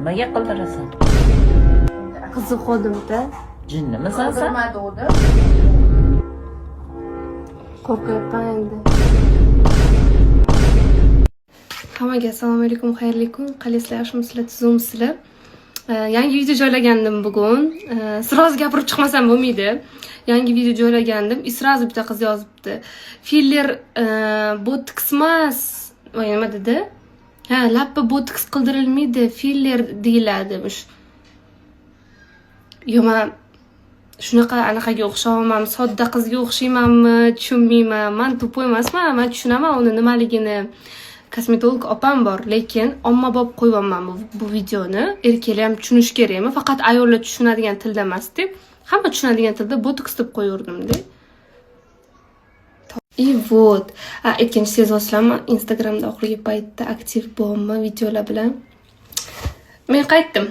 nimaga qildirasan? Qiziquvdim-da. Jinnimisan sen? Qo'rqyapman endi. Hammaga assalomu alaykum, xayrli kun. Qalaysizlar, yaxshimisizlar, tuzumsizlar? Yangi video joylagandim bugun. Sirroz gapirib chiqmasam bo'lmaydi. Yangi video joylagandim. Sirroz bitta qiz yozibdi. Filler botoks emas. Voy nima dedi? Ha, lappa botoks qildirilmaydi, filler deyiladimiş. Yo, men shunaqa anaqaga o'xshayman, sodda qizga o'xshaymanmi, tushunmayman. Men to'poy emasman, men tushunaman uni nimaligini. Kosmetolog opam bor, lekin ommabop qo'yibman bu videoni. Erkaklar ham tushunish kerakmi? Faqat ayollar tushunadigan tilda emas deb, hamma tushunadigan tilda botoks deb qo'yardim-da. И вот, aytgan sezasizlarmi, Instagramda oxirgi paytda aktiv bo'lman videolar bilan. Men qaytdim.